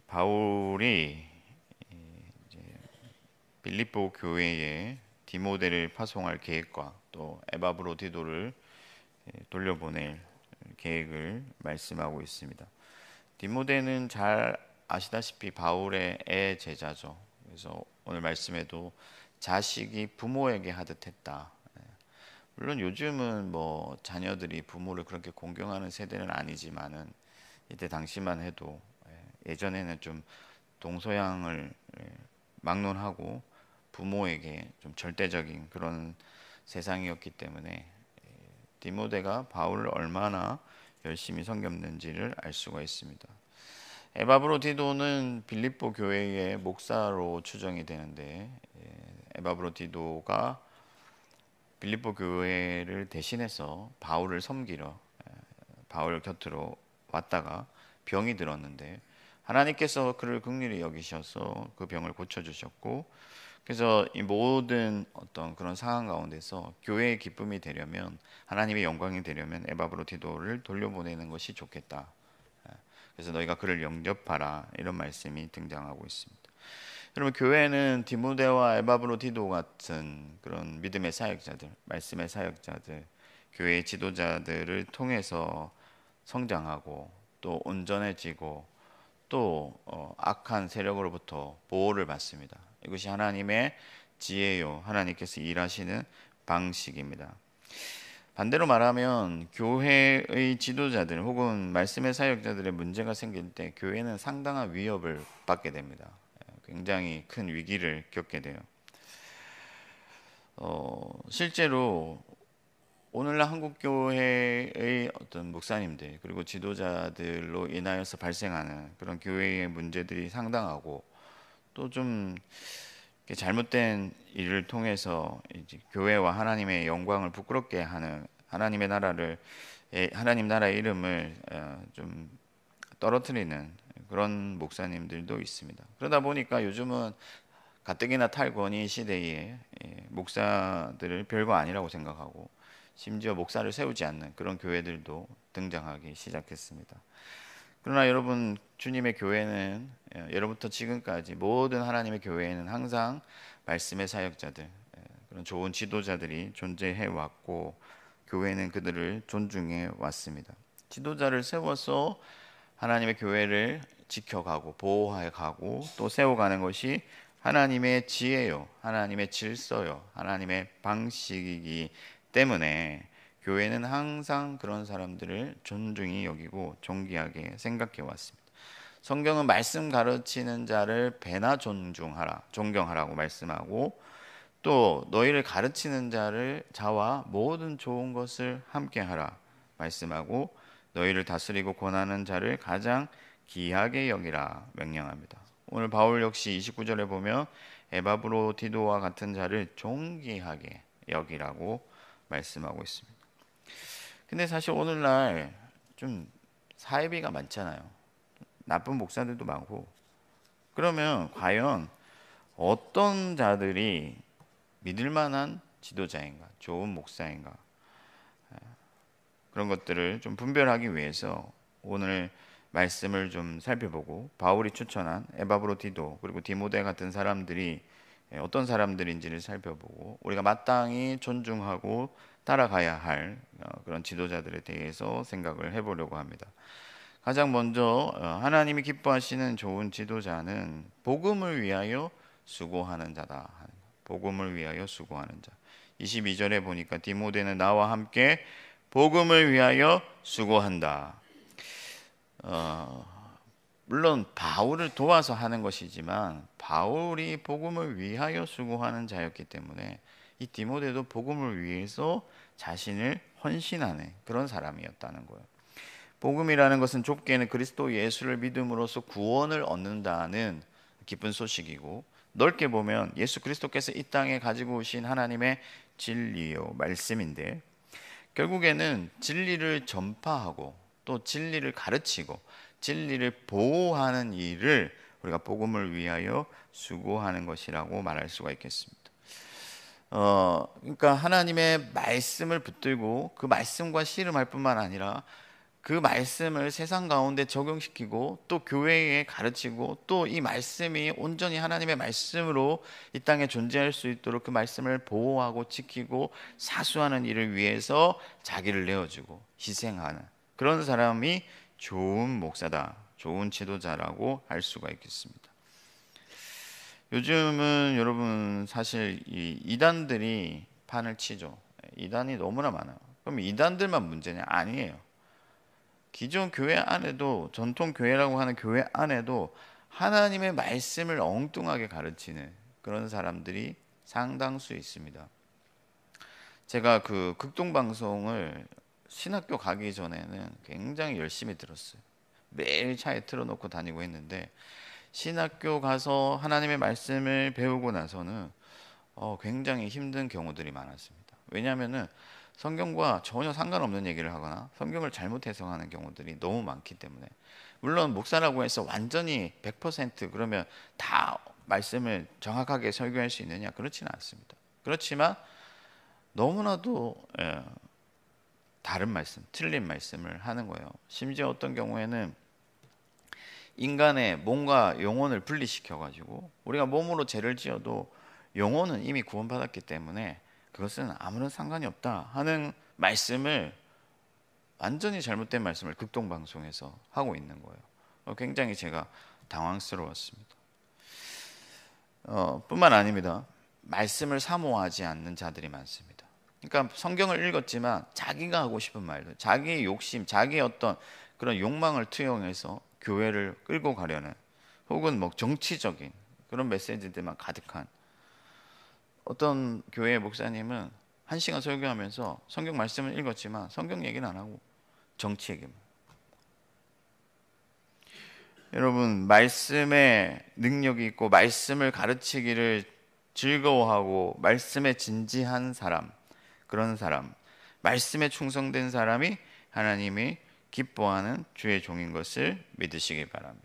바울이 이제 빌립보 교회에 디모데를 파송할 계획과 또 에바브로디도를 돌려보낼 계획을 말씀하고 있습니다. 디모데는 잘 아시다시피 바울의 애 제자죠. 그래서 오늘 말씀에도 자식이 부모에게 하듯 했다. 물론 요즘은 뭐 자녀들이 부모를 그렇게 공경하는 세대는 아니지만은 이때 당시만 해도 예전에는 좀 동서양을 막론하고 부모에게 좀 절대적인 그런 세상이었기 때문에 디모데가 바울을 얼마나 열심히 섬겼는지를 알 수가 있습니다. 에바브로디도는 빌립보 교회의 목사로 추정이 되는데 에바브로디도가 빌립보 교회를 대신해서 바울을 섬기러 바울 곁으로 왔다가 병이 들었는데 하나님께서 그를 긍휼히 여기셔서 그 병을 고쳐주셨고, 그래서 이 모든 어떤 그런 상황 가운데서 교회의 기쁨이 되려면, 하나님의 영광이 되려면 에바브로디도를 돌려보내는 것이 좋겠다. 그래서 너희가 그를 영접하라, 이런 말씀이 등장하고 있습니다. 여러분, 교회는 디모데와 에바브로디도 같은 그런 믿음의 사역자들, 말씀의 사역자들, 교회의 지도자들을 통해서 성장하고 또 온전해지고 또 악한 세력으로부터 보호를 받습니다. 이것이 하나님의 지혜요, 하나님께서 일하시는 방식입니다. 반대로 말하면 교회의 지도자들 혹은 말씀의 사역자들의 문제가 생길 때 교회는 상당한 위협을 받게 됩니다. 굉장히 큰 위기를 겪게 돼요. 실제로 오늘날 한국 교회의 어떤 목사님들 그리고 지도자들로 인하여서 발생하는 그런 교회의 문제들이 상당하고, 또 좀 잘못된 일을 통해서 이제 교회와 하나님의 영광을 부끄럽게 하는, 하나님 나라의 이름을 좀 떨어뜨리는 그런 목사님들도 있습니다. 그러다 보니까 요즘은 가뜩이나 탈권위 시대에 목사들을 별거 아니라고 생각하고 심지어 목사를 세우지 않는 그런 교회들도 등장하기 시작했습니다. 그러나 여러분, 주님의 교회는 예로부터 지금까지 모든 하나님의 교회에는 항상 말씀의 사역자들, 그런 좋은 지도자들이 존재해 왔고 교회는 그들을 존중해 왔습니다. 지도자를 세워서 하나님의 교회를 지켜가고 보호해 가고 또 세워가는 것이 하나님의 지혜요, 하나님의 질서요, 하나님의 방식이기 때문에 교회는 항상 그런 사람들을 존중히 여기고 존귀하게 생각해 왔습니다. 성경은 말씀 가르치는 자를 배나 존경하라고 말씀하고, 또 너희를 가르치는 자와 모든 좋은 것을 함께하라 말씀하고, 너희를 다스리고 권하는 자를 가장 귀하게 여기라 명령합니다. 오늘 바울 역시 29절에 보면 에바브로디도와 같은 자를 존귀하게 여기라고 말씀하고 있습니다. 근데 사실 오늘날 좀 사이비가 많잖아요. 나쁜 목사들도 많고. 그러면 과연 어떤 자들이 믿을 만한 지도자인가, 좋은 목사인가, 그런 것들을 좀 분별하기 위해서 오늘 말씀을 좀 살펴보고, 바울이 추천한 에바브로디도 그리고 디모데 같은 사람들이 어떤 사람들인지를 살펴보고 우리가 마땅히 존중하고 따라가야 할 그런 지도자들에 대해서 생각을 해보려고 합니다. 가장 먼저 하나님이 기뻐하시는 좋은 지도자는 복음을 위하여 수고하는 자다. 복음을 위하여 수고하는 자. 22절에 보니까 디모데는 나와 함께 복음을 위하여 수고한다. 물론 바울을 도와서 하는 것이지만 바울이 복음을 위하여 수고하는 자였기 때문에 이 디모데도 복음을 위해서 자신을 헌신하는 그런 사람이었다는 거예요. 복음이라는 것은 좁게는 그리스도 예수를 믿음으로써 구원을 얻는다는 기쁜 소식이고, 넓게 보면 예수 그리스도께서 이 땅에 가지고 오신 하나님의 진리요 말씀인데, 결국에는 진리를 전파하고 또 진리를 가르치고 진리를 보호하는 일을 우리가 복음을 위하여 수고하는 것이라고 말할 수가 있겠습니다. 그러니까 하나님의 말씀을 붙들고 그 말씀과 씨름할 뿐만 아니라 그 말씀을 세상 가운데 적용시키고 또 교회에 가르치고 또 이 말씀이 온전히 하나님의 말씀으로 이 땅에 존재할 수 있도록 그 말씀을 보호하고 지키고 사수하는 일을 위해서 자기를 내어주고 희생하는 그런 사람이 좋은 목사다, 좋은 지도자라고 할 수가 있겠습니다. 요즘은 여러분 사실 이 이단들이 판을 치죠. 이단이 너무나 많아요. 그럼 이단들만 문제냐? 아니에요. 기존 교회 안에도, 전통 교회라고 하는 교회 안에도 하나님의 말씀을 엉뚱하게 가르치는 그런 사람들이 상당수 있습니다. 제가 그 극동 방송을 신학교 가기 전에는 굉장히 열심히 들었어요. 매일 차에 틀어놓고 다니고 했는데 신학교 가서 하나님의 말씀을 배우고 나서는 굉장히 힘든 경우들이 많았습니다. 왜냐하면은 성경과 전혀 상관없는 얘기를 하거나 성경을 잘못 해석하는 경우들이 너무 많기 때문에, 물론 목사라고 해서 완전히 100% 그러면 다 말씀을 정확하게 설교할 수 있느냐, 그렇지는 않습니다. 그렇지만 너무나도 다른 말씀, 틀린 말씀을 하는 거예요. 심지어 어떤 경우에는 인간의 몸과 영혼을 분리시켜 가지고 우리가 몸으로 죄를 지어도 영혼은 이미 구원받았기 때문에 그것은 아무런 상관이 없다 하는 말씀을, 완전히 잘못된 말씀을 극동방송에서 하고 있는 거예요. 굉장히 제가 당황스러웠습니다. 뿐만 아닙니다. 말씀을 사모하지 않는 자들이 많습니다. 그러니까 성경을 읽었지만 자기가 하고 싶은 말들, 자기의 욕심, 자기의 어떤 그런 욕망을 투영해서 교회를 끌고 가려는, 혹은 뭐 정치적인 그런 메시지들만 가득한, 어떤 교회 목사님은 1시간 설교하면서 성경 말씀을 읽었지만 성경 얘기는 안 하고 정치 얘기만. 여러분, 말씀에 능력이 있고 말씀을 가르치기를 즐거워하고 말씀에 진지한 사람, 그런 사람, 말씀에 충성된 사람이 하나님이 기뻐하는 주의 종인 것을 믿으시기 바랍니다.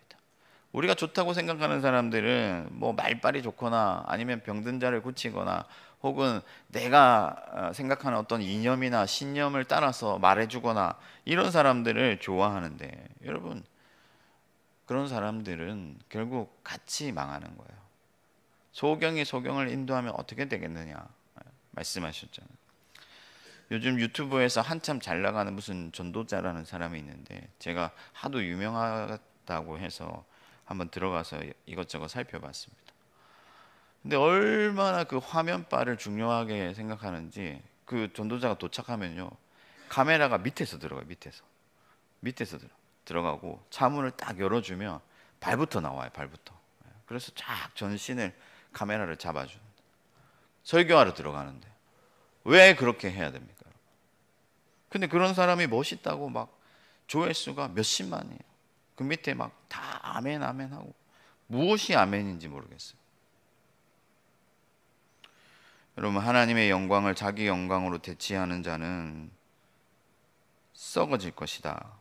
우리가 좋다고 생각하는 사람들은 뭐 말빨이 좋거나 아니면 병든 자를 고치거나 혹은 내가 생각하는 어떤 이념이나 신념을 따라서 말해주거나 이런 사람들을 좋아하는데, 여러분, 그런 사람들은 결국 같이 망하는 거예요. 소경이 소경을 인도하면 어떻게 되겠느냐 말씀하셨잖아요. 요즘 유튜브에서 한참 잘 나가는 무슨 전도자라는 사람이 있는데 제가 하도 유명하다고 해서 한번 들어가서 이것저것 살펴봤습니다. 근데 얼마나 그 화면빨을 중요하게 생각하는지, 그 전도자가 도착하면요, 카메라가 밑에서 들어가요. 밑에서 들어가고 차문을 딱 열어주면 발부터 나와요. 발부터. 그래서 쫙 전신을 카메라를 잡아주는, 설교하러 들어가는데 왜 그렇게 해야 됩니까? 근데 그런 사람이 멋있다고 막 조회수가 몇십만이에요. 그 밑에 막 다 아멘 아멘 하고, 무엇이 아멘인지 모르겠어요. 여러분, 하나님의 영광을 자기 영광으로 대체하는 자는 썩어질 것이다.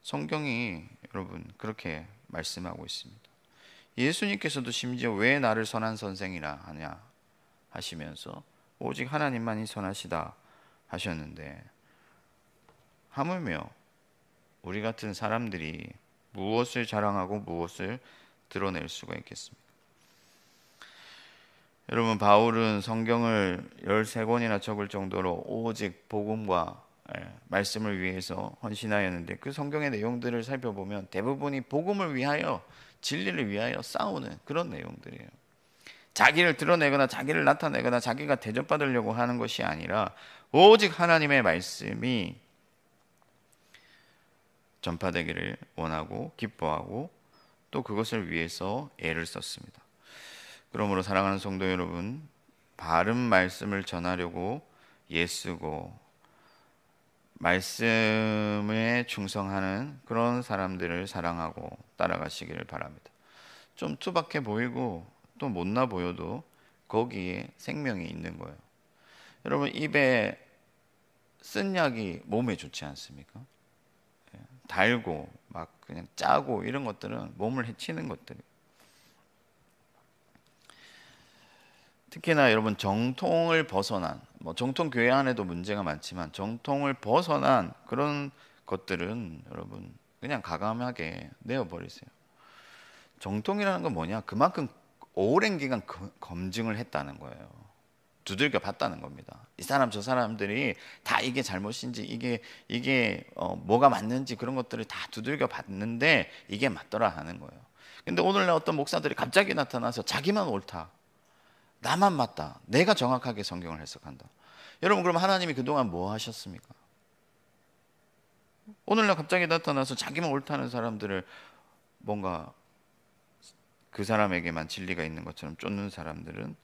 성경이 여러분 그렇게 말씀하고 있습니다. 예수님께서도 심지어 왜 나를 선한 선생이라 하냐 하시면서 오직 하나님만이 선하시다 하셨는데, 하물며 우리 같은 사람들이 무엇을 자랑하고 무엇을 드러낼 수가 있겠습니까? 여러분, 바울은 성경을 13권이나 적을 정도로 오직 복음과 말씀을 위해서 헌신하였는데, 그 성경의 내용들을 살펴보면 대부분이 복음을 위하여, 진리를 위하여 싸우는 그런 내용들이에요. 자기를 드러내거나 자기를 나타내거나 자기가 대접받으려고 하는 것이 아니라 오직 하나님의 말씀이 전파되기를 원하고 기뻐하고 또 그것을 위해서 애를 썼습니다. 그러므로 사랑하는 성도 여러분, 바른 말씀을 전하려고 애쓰고 말씀에 충성하는 그런 사람들을 사랑하고 따라가시기를 바랍니다. 좀 투박해 보이고 또 못나 보여도 거기에 생명이 있는 거예요. 여러분, 입에 쓴 약이 몸에 좋지 않습니까? 달고 막 그냥 짜고 이런 것들은 몸을 해치는 것들이에요. 특히나 여러분, 정통을 벗어난, 뭐 정통 교회 안에도 문제가 많지만 정통을 벗어난 그런 것들은 여러분 그냥 가감하게 내어버리세요. 정통이라는 건 뭐냐? 그만큼 오랜 기간 검증을 했다는 거예요. 두들겨 봤다는 겁니다. 이 사람 저 사람들이 다 이게 잘못인지 이게 뭐가 맞는지 그런 것들을 다 두들겨 봤는데 이게 맞더라 하는 거예요. 근데 오늘날 어떤 목사들이 갑자기 나타나서 자기만 옳다, 나만 맞다, 내가 정확하게 성경을 해석한다. 여러분, 그럼 하나님이 그동안 뭐 하셨습니까? 오늘날 갑자기 나타나서 자기만 옳다는 사람들을 뭔가 그 사람에게만 진리가 있는 것처럼 쫓는 사람들은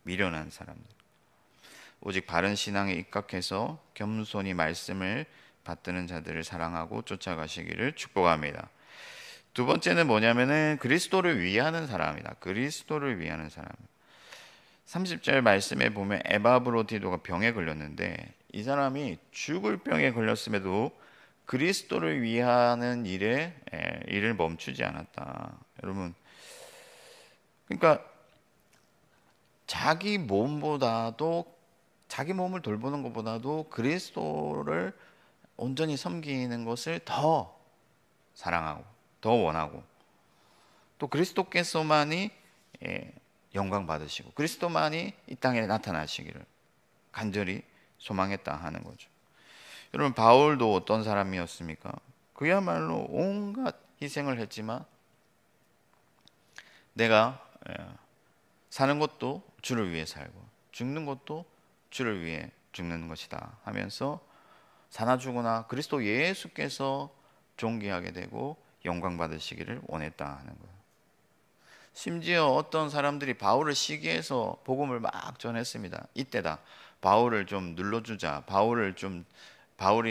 미련한 사람들, 오직 바른 신앙에 입각해서 겸손히 말씀을 받드는 자들을 사랑하고 쫓아가시기를 축복합니다. 두 번째는 뭐냐면은 그리스도를 위하는 사람이다. 그리스도를 위하는 사람. 30절 말씀에 보면 에바브로디도가 병에 걸렸는데 이 사람이 죽을 병에 걸렸음에도 그리스도를 위하는 일을 멈추지 않았다. 여러분, 그러니까 자기 몸을 돌보는 것보다도 그리스도를 온전히 섬기는 것을 더 사랑하고 더 원하고, 또 그리스도께서만이 영광 받으시고 그리스도만이 이 땅에 나타나시기를 간절히 소망했다 하는 거죠. 여러분, 바울도 어떤 사람이었습니까? 그야말로 온갖 희생을 했지만 내가 사는 것도 주를 위해 살고 죽는 것도 주를 위해 죽는 것이다 하면서 사나 죽으나 그리스도 예수께서 존귀하게 되고 영광 받으시기를 원했다 하는 거예요. 심지어 어떤 사람들이 바울을 시기해서 복음을 막 전했습니다. 이때다, 바울을 좀 눌러주자, 바울이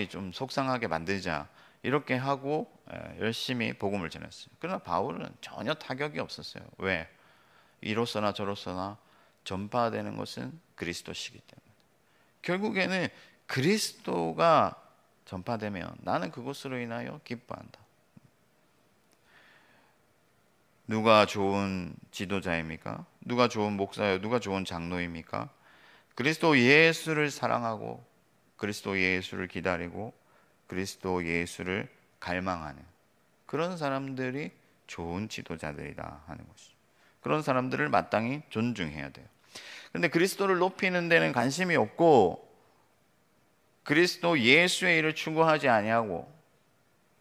좀 속상하게 만들자, 이렇게 하고 열심히 복음을 전했어요. 그러나 바울은 전혀 타격이 없었어요. 왜? 이로서나 저로서나 전파되는 것은 그리스도시기 때문에. 결국에는 그리스도가 전파되면 나는 그것으로 인하여 기뻐한다. 누가 좋은 지도자입니까? 누가 좋은 목사예요? 누가 좋은 장로입니까? 그리스도 예수를 사랑하고 그리스도 예수를 기다리고 그리스도 예수를 갈망하는 그런 사람들이 좋은 지도자들이다 하는 것이죠. 그런 사람들을 마땅히 존중해야 돼요. 그런데 그리스도를 높이는 데는 관심이 없고 그리스도 예수의 일을 추구하지 아니하고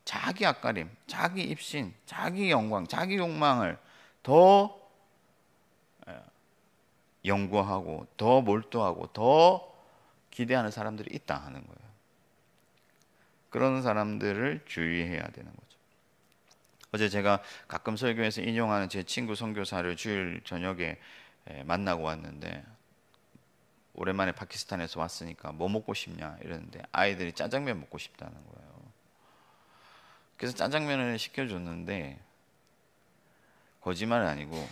자기 앞가림, 자기 입신, 자기 영광, 자기 욕망을 더 연구하고 더 몰두하고 더 기대하는 사람들이 있다 하는 거예요. 그런 사람들을 주의해야 되는 거죠. 어제 제가 가끔 설교에서 인용하는 제 친구 선교사를 주일 저녁에 만나고 왔는데, 오랜만에 파키스탄에서 왔으니까 뭐 먹고 싶냐 이러는데 아이들이 짜장면 먹고 싶다는 거예요. 그래서 짜장면을 시켜줬는데 거짓말은 아니고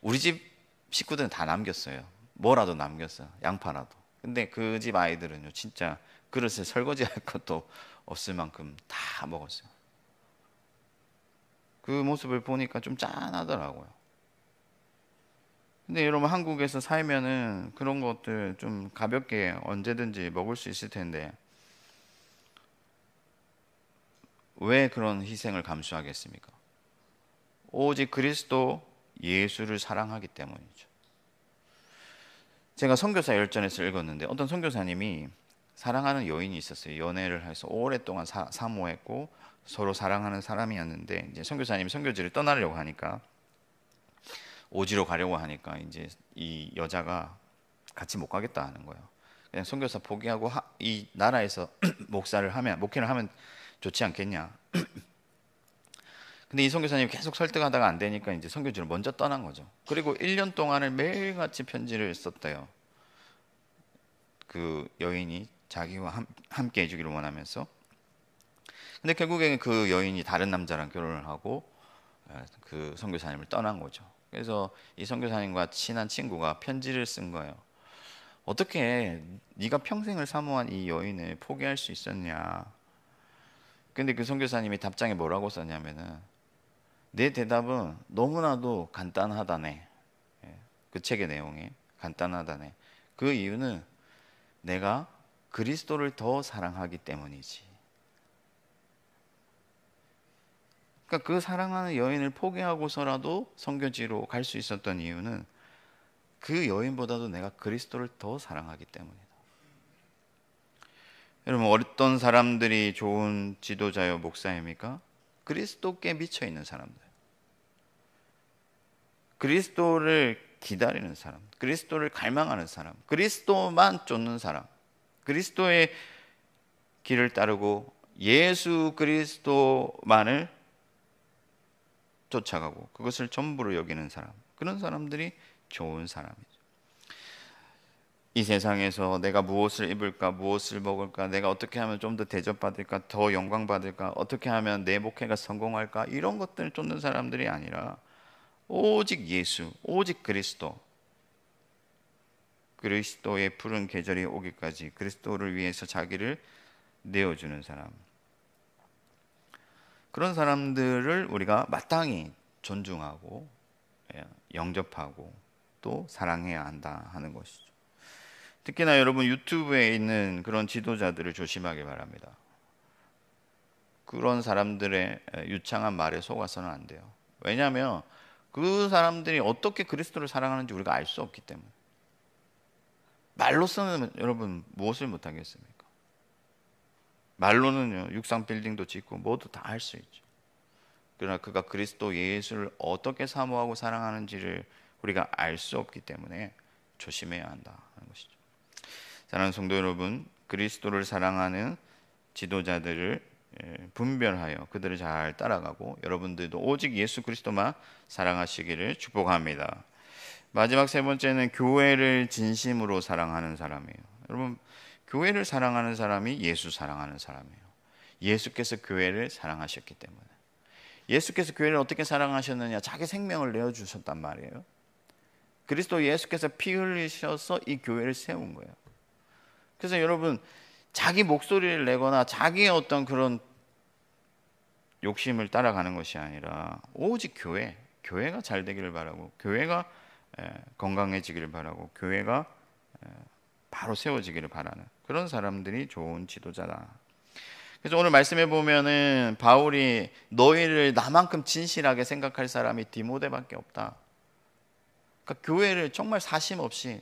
우리 집 식구들은 다 남겼어요. 뭐라도 남겼어, 양파라도. 근데 그 집 아이들은요, 진짜 그릇에 설거지할 것도 없을 만큼 다 먹었어요. 그 모습을 보니까 좀 짠하더라고요. 근데 여러분, 한국에서 살면은 그런 것들 좀 가볍게 언제든지 먹을 수 있을 텐데 왜 그런 희생을 감수하겠습니까? 오직 그리스도 예수를 사랑하기 때문이죠. 제가 선교사 열전에서 읽었는데 어떤 선교사님이 사랑하는 여인이 있었어요. 연애를 해서 오랫동안 사모했고 서로 사랑하는 사람이었는데, 이제 선교사님이 선교지를 떠나려고 하니까, 오지로 가려고 하니까 이제 이 여자가 같이 못 가겠다 하는 거예요. 그냥 선교사 포기하고 이 나라에서 목회를 하면 좋지 않겠냐. 근데 이 선교사님이 계속 설득하다가 안 되니까 이제 선교지를 먼저 떠난 거죠. 그리고 1년 동안을 매일같이 편지를 썼대요. 그 여인이 자기와 함께 해주기를 원하면서. 근데 결국에는 그 여인이 다른 남자랑 결혼을 하고 그 선교사님을 떠난 거죠. 그래서 이 선교사님과 친한 친구가 편지를 쓴 거예요. 어떻게 네가 평생을 사모한 이 여인을 포기할 수 있었냐. 근데 그 선교사님이 답장에 뭐라고 썼냐면은, 내 대답은 너무나도 간단하다네. 그 책의 내용이 간단하다네. 그 이유는 내가 그리스도를 더 사랑하기 때문이지. 그러니까 그 사랑하는 여인을 포기하고서라도 선교지로 갈 수 있었던 이유는 그 여인보다도 내가 그리스도를 더 사랑하기 때문이다. 여러분, 어떤 사람들이 좋은 지도자요 목사입니까? 그리스도께 미쳐 있는 사람들, 그리스도를 기다리는 사람, 그리스도를 갈망하는 사람, 그리스도만 쫓는 사람, 그리스도의 길을 따르고 예수 그리스도만을 쫓아가고 그것을 전부로 여기는 사람, 그런 사람들이 좋은 사람이죠. 이 세상에서 내가 무엇을 입을까, 무엇을 먹을까, 내가 어떻게 하면 좀 더 대접받을까, 더 영광받을까, 어떻게 하면 내 목회가 성공할까, 이런 것들을 쫓는 사람들이 아니라 오직 예수, 오직 그리스도, 그리스도의 푸른 계절이 오기까지 그리스도를 위해서 자기를 내어주는 사람, 그런 사람들을 우리가 마땅히 존중하고 영접하고 또 사랑해야 한다 하는 것이죠. 특히나 여러분, 유튜브에 있는 그런 지도자들을 조심하기 바랍니다. 그런 사람들의 유창한 말에 속아서는 안 돼요. 왜냐하면 그 사람들이 어떻게 그리스도를 사랑하는지 우리가 알 수 없기 때문에. 말로서는 여러분 무엇을 못하겠습니까? 말로는요, 육상 빌딩도 짓고 모두 다 할 수 있죠. 그러나 그가 그리스도 예수를 어떻게 사모하고 사랑하는지를 우리가 알 수 없기 때문에 조심해야 한다 하는 것이죠. 사랑하는 성도 여러분, 그리스도를 사랑하는 지도자들을 분별하여 그들을 잘 따라가고 여러분들도 오직 예수 그리스도만 사랑하시기를 축복합니다. 마지막 세 번째는 교회를 진심으로 사랑하는 사람이에요. 여러분, 교회를 사랑하는 사람이 예수 사랑하는 사람이에요. 예수께서 교회를 사랑하셨기 때문에. 예수께서 교회를 어떻게 사랑하셨느냐? 자기 생명을 내어주셨단 말이에요. 그리스도 예수께서 피 흘리셔서 이 교회를 세운 거예요. 그래서 여러분, 자기 목소리를 내거나 자기의 어떤 그런 욕심을 따라가는 것이 아니라 오직 교회가 잘 되기를 바라고, 교회가 건강해지기를 바라고, 교회가 바로 세워지기를 바라는 그런 사람들이 좋은 지도자다. 그래서 오늘 말씀해 보면은 바울이 너희를 나만큼 진실하게 생각할 사람이 디모데밖에 없다. 그러니까 교회를 정말 사심 없이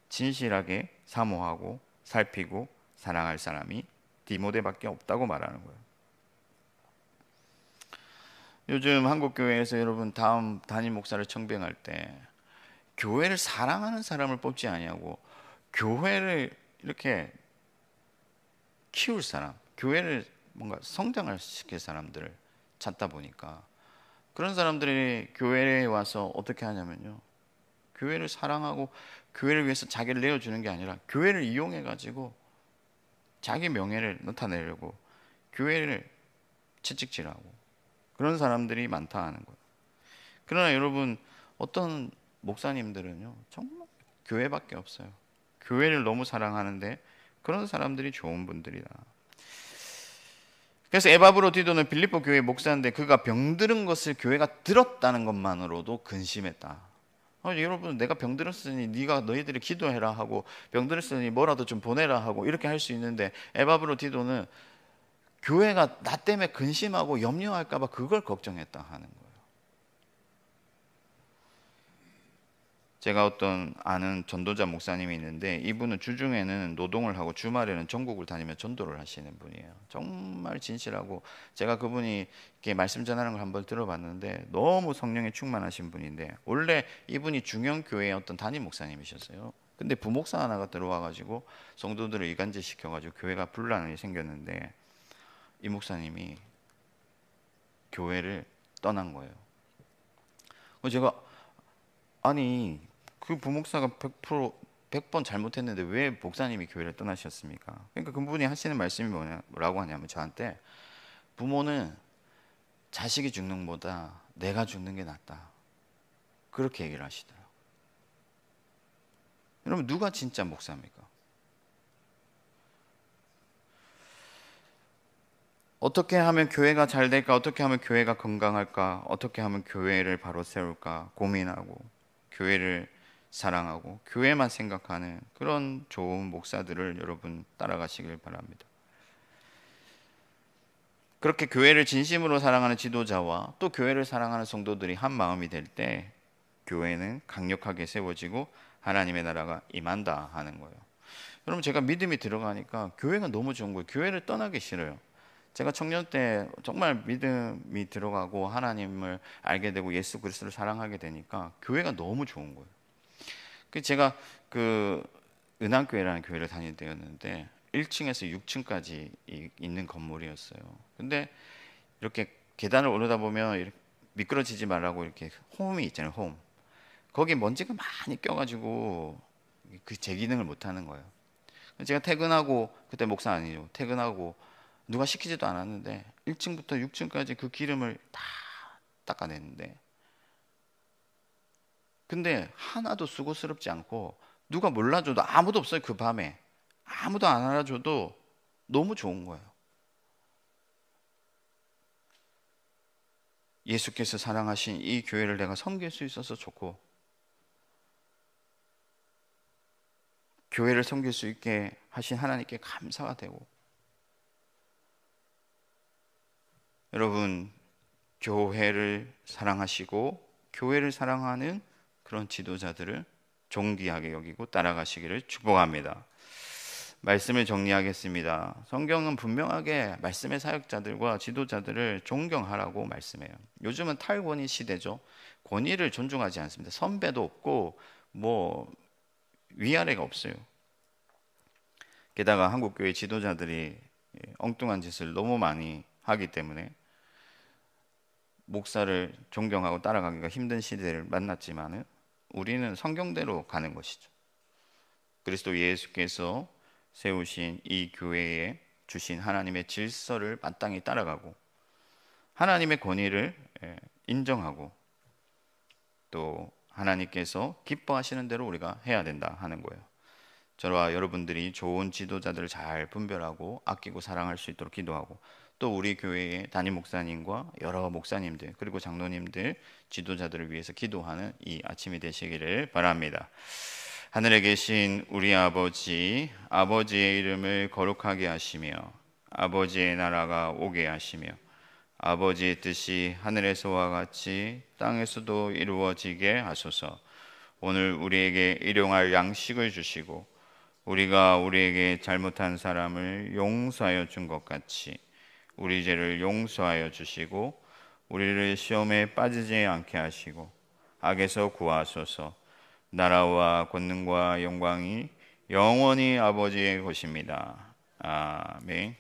진실하게 사모하고 살피고 사랑할 사람이 디모데밖에 없다고 말하는 거예요. 요즘 한국 교회에서 여러분 다음 담임 목사를 청빙할 때 교회를 사랑하는 사람을 뽑지 아니하고 교회를 이렇게 키울 사람, 교회를 뭔가 성장을 시킬 사람들을 찾다 보니까 그런 사람들이 교회에 와서 어떻게 하냐면요, 교회를 사랑하고 교회를 위해서 자기를 내어주는 게 아니라 교회를 이용해 가지고 자기 명예를 나타내려고 교회를 채찍질하고 그런 사람들이 많다 하는 거예요. 그러나 여러분, 어떤 목사님들은요 정말 교회밖에 없어요. 교회를 너무 사랑하는데 그런 사람들이 좋은 분들이다. 그래서 에바브로디도는 빌립보 교회 목사인데 그가 병들은 것을 교회가 들었다는 것만으로도 근심했다. 여러분, 내가 병들었으니 네가 너희들이 기도해라 하고, 병들었으니 뭐라도 좀 보내라 하고 이렇게 할 수 있는데, 에바브로디도는 교회가 나 때문에 근심하고 염려할까 봐 그걸 걱정했다 하는 거예요. 제가 어떤 아는 전도자 목사님이 있는데 이분은 주중에는 노동을 하고 주말에는 전국을 다니며 전도를 하시는 분이에요. 정말 진실하고, 제가 그분이 이렇게 말씀 전하는 걸 한번 들어봤는데 너무 성령에 충만하신 분인데, 원래 이분이 중형교회의 어떤 담임 목사님이셨어요. 근데 부목사 하나가 들어와가지고 성도들을 이간질 시켜가지고 교회가 분란이 생겼는데 이 목사님이 교회를 떠난 거예요. 제가, 아니 그 부목사가 100% 100번 잘못했는데 왜 목사님이 교회를 떠나셨습니까? 그러니까 그분이 하시는 말씀이 뭐라고 하냐면 저한테, 부모는 자식이 죽는 것보다 내가 죽는 게 낫다, 그렇게 얘기를 하시더라고요. 여러분, 누가 진짜 목사입니까? 어떻게 하면 교회가 잘 될까? 어떻게 하면 교회가 건강할까? 어떻게 하면 교회를 바로 세울까? 고민하고 교회를 사랑하고 교회만 생각하는 그런 좋은 목사들을 여러분 따라가시길 바랍니다. 그렇게 교회를 진심으로 사랑하는 지도자와 또 교회를 사랑하는 성도들이 한 마음이 될 때 교회는 강력하게 세워지고 하나님의 나라가 임한다 하는 거예요. 여러분, 제가 믿음이 들어가니까 교회가 너무 좋은 거예요. 교회를 떠나기 싫어요. 제가 청년 때 정말 믿음이 들어가고 하나님을 알게 되고 예수 그리스도를 사랑하게 되니까 교회가 너무 좋은 거예요. 제가 그 은한교회라는 교회를 다닐 때였는데 1층에서 6층까지 있는 건물이었어요. 근데 이렇게 계단을 오르다 보면 이렇게 미끄러지지 말라고 이렇게 홈이 있잖아요. 홈. 거기 먼지가 많이 껴가지고 그 제 기능을 못 하는 거예요. 제가 퇴근하고, 그때 목사 아니죠, 퇴근하고 누가 시키지도 않았는데 1층부터 6층까지 그 기름을 다 닦아냈는데, 근데 하나도 수고스럽지 않고 누가 몰라줘도 아무도 없어요. 그 밤에 아무도 안 알아줘도 너무 좋은 거예요. 예수께서 사랑하신 이 교회를 내가 섬길 수 있어서 좋고, 교회를 섬길 수 있게 하신 하나님께 감사가 되고, 여러분, 교회를 사랑하시고 교회를 사랑하는 그런 지도자들을 존귀하게 여기고 따라가시기를 축복합니다. 말씀을 정리하겠습니다. 성경은 분명하게 말씀의 사역자들과 지도자들을 존경하라고 말씀해요. 요즘은 탈권위 시대죠. 권위를 존중하지 않습니다. 선배도 없고 뭐 위아래가 없어요. 게다가 한국교회 지도자들이 엉뚱한 짓을 너무 많이 하기 때문에 목사를 존경하고 따라가기가 힘든 시대를 만났지만은 우리는 성경대로 가는 것이죠. 그리스도 예수께서 세우신 이 교회에 주신 하나님의 질서를 마땅히 따라가고 하나님의 권위를 인정하고 또 하나님께서 기뻐하시는 대로 우리가 해야 된다 하는 거예요. 저와 여러분들이 좋은 지도자들을 잘 분별하고 아끼고 사랑할 수 있도록 기도하고, 또 우리 교회의 담임 목사님과 여러 목사님들 그리고 장로님들 지도자들을 위해서 기도하는 이 아침이 되시기를 바랍니다. 하늘에 계신 우리 아버지, 아버지의 이름을 거룩하게 하시며 아버지의 나라가 오게 하시며 아버지의 뜻이 하늘에서와 같이 땅에서도 이루어지게 하소서. 오늘 우리에게 일용할 양식을 주시고 우리가 우리에게 잘못한 사람을 용서하여 준 것 같이 우리 죄를 용서하여 주시고 우리를 시험에 빠지지 않게 하시고 악에서 구하소서. 나라와 권능과 영광이 영원히 아버지의 것입니다. 아멘.